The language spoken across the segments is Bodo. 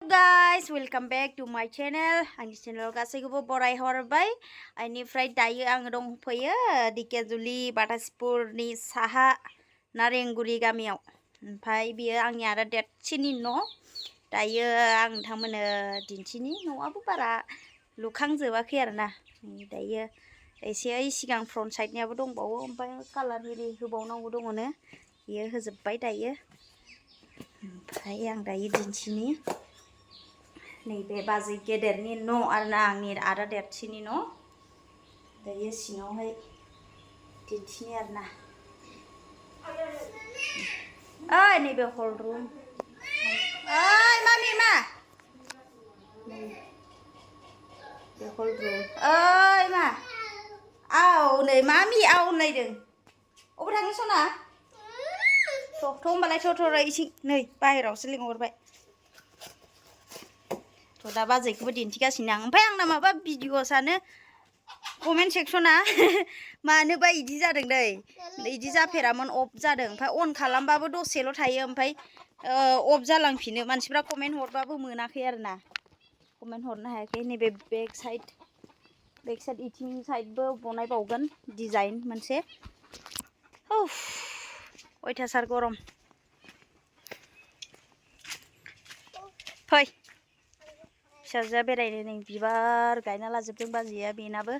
Guys, welcome back to my channel. Angni channel गासैखौबो बराय हरबाय. आइनिफ्राय दायो आं दंफैयो दिकेजुलि बाटासिपुरनि साहा नारेंगुरि गामियाव. ओमफ्राय बियो आंनि आरो देरसिननि न'. दायो आं नोंथांमोननो दिन्थिनि न'आबो बारा लुखांजोबाखै आरोना. दायो एसे सिगां फ्रन्ट साइडनियाबो दंबावो ओमफ्राय कालार एरि होबावनांगौ दङनो. बियो होजोबबाय दायो. ओमफ्राय आं दायो दिन्थिनि नैबे बाजै गेदेरनि न' आरोना आंनि आदा देरसिननि न'. दायो सिङावहाय दिन्थिनि आरोना. ओइ नैबे हल रुम. ओइ मामि मा? बे हल रुम. ओइ मा? आव नै मामि आव होनलायदों. अबाव थांनो सना? थ' होमबालाय थ' इसिं नै बाहेरावसो लिंहरबाय. दा बाजैखौबो दिन्थिगासिनो आं. ओमफ्राय आंना माबा भिडिअ'सानो कमेन्ट सेक्सना मानोबा इदि जादों दै. इदि जाफेरामोन अफ जादों. ओमफ्राय अन खालामबाबो दसेल' थायो ओमफ्राय अफ जालांफिनो. मानसिफ्रा कमेन्ट हरबाबो मोनाखै आरोना. कमेन्ट हरनो हायाखै. नैबे बेक साइड इथिं साइडबो बनायबावगोन डिजाइन मोनसे. अयथासार गरम. फै फिसाजोआ बेरायनो नै बिबार गायना लाजोबदों बाजैया. बेनाबो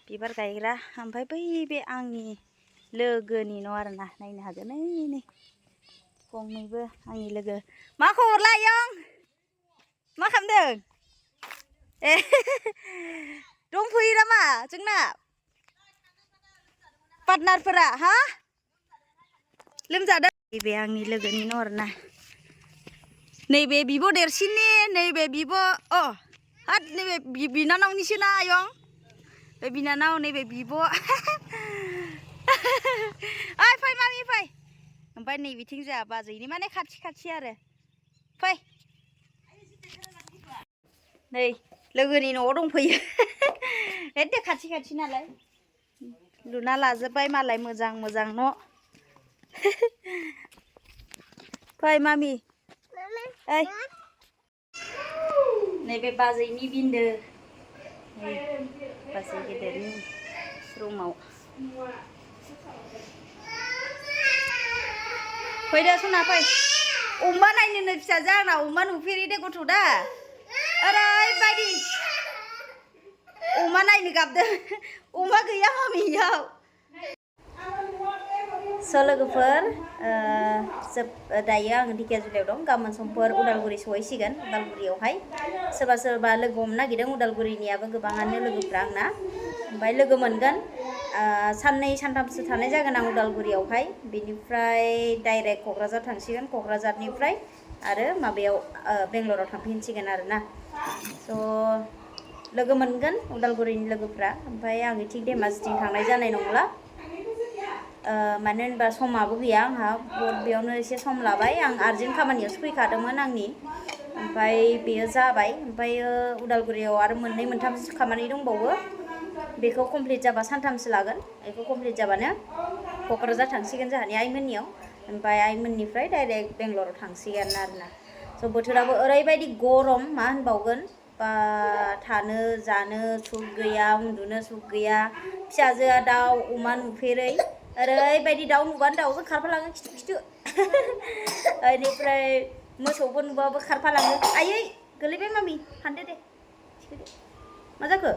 बिबार गायग्रा. ओमफ्राय बै बे आंनि लोगोनि न' आरोना. नायनो हागोन नै गंनैबो आंनि लोगो. मा खबरलाय आयं? मा खालामदों? ए दंफैयो नामा जोंना पार्टनारफोरा? हा लोमजादों? नैबे आंनि लोगोनि न' आरोना. नैबे बिब' देरसिननि नैबे बिब' हाथ नैबे बिनानावनिसो ना आयं? बे बिनानाव नैबे बिब'. ओइ फै मामि फै. ओमफ्राय नै बिथिं जोंहा बाजैनि माने खाथि आरो. फै नै लोगोनि न'आव दंफैयो. एदे खाथि नालाय लुना लाजोबबाय मालाय मोजां न'. फै मामि. ओइ नैबे बाजैनि बिन्दो. बाजै गेदेरनि रुमाव. फैदो सना फै. अमा नायनो नै फिसाजो आंना अमा नुफेरि दे गथ' दा. ओरैबायदि अमा नायनो गाबदों. अमा गैया मामियाव. स' लोगोफोर दायो आङो दिकेजुलियाव दं. गाबोन समफोर उदालगुरि सहैसिगोन. उदालगुरियावहाय सोरबा लोगो हमनो नागिरदों. उदालगुरिनियाबो गोबाङानो लोगोफ्रा आंना. ओमफ्राय लोगो मोनगोन. साननै सानथामसो थानाय जागोन आं उदालगुरियावहाय. बेनिफ्राय डाइरेक्ट क'क्राझार थांसिगोन. क'क्राझारनिफ्राय आरो माबायाव बेंगलराव थांफिनसिगोन आरोना. स' लोगो मोनगोन उदालगुरिनि लोगोफ्रा. ओमफ्राय आं इथिं धेमाजिथिं थांनाय जानाय नंला. मानो होनबा समाबो गैया आंहा. बेयावनो एसे सम लाबाय. आं आर्जेन्ट खामानियावसो फैखादोंमोन आंनि. ओमफ्राय बेयो जाबाय. ओमफ्राय उदालगुरियाव आरो मोननै मोनथामसो खामानि दंबावो. बेखौ कमप्लिट जाबा सानथामसो लागोन. बेखौ कमप्लिट जाबानो क'क्राझार थांसिगोन जोंहानि आइमोननियाव. ओमफ्राय आइमोननिफ्राय डाइरेक्ट बेंगलराव थांसिगोन आरोना. स' बोथोराबो ओरैबायदि गरम मा होनबावगोन. बा थानो जानो सुख गैया. उन्दुनो सुख गैया. फिसाजोआ दाउ अमा नुफेरै. ओरैबायदि दाउ नुबानो दाउजों खारफालाङो खिथु. बेनिफ्राय मोसौफोर नुबाबो खारफालाङो. आयै गोलैबाय मामि हानदो दे. मा जाखो?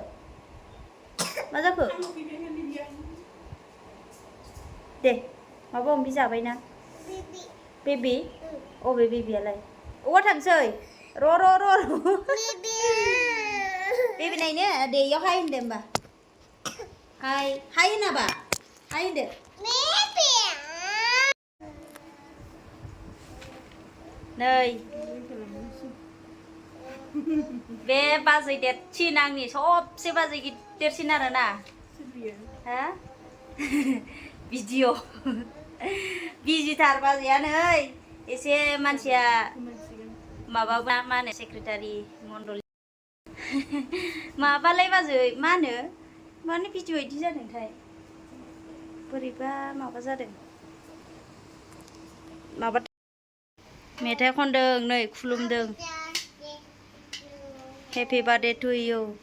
दे माबा माबि जाबायना बेबि. अबे बेबियालाय? अबाव थांसै? र' बेबि नायनो दे इयाव हाय होनदो होमबा. हाय होनाबा हाय होनदो. नै बे बाजै देरसिन आंनि सबसे बाजै देरसिन आरोना. हा भिडिअ बिजिथार बाजैया नै एसे मानसिया माबा मा होनो सेक्रेटारि मण्डल माबालाय बाजै मा होनो माने भिडिअ इदि जादोंथाय बोरैबा माबा जादों. माबा मेथाइ खनदों नै खुलुमदों. Happy birthday to you.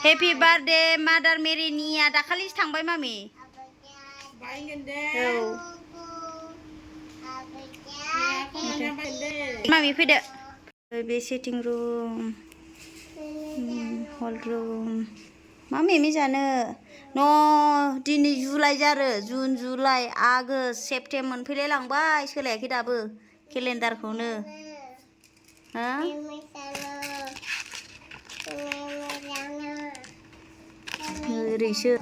Happy birthday Mother Mary Nia दाखालिसो थांबाय मामि औ मामि फैदो बे सिटिं रुम हल रुम मा मेमि जानो न दिनै जुलाइ जारो जुन जुलाइ आगष्ट सेप्तेम्बर मोनफैलाय लांबाय सोलायाखै दाबो केलेन्डारखौनो हा ओरैसो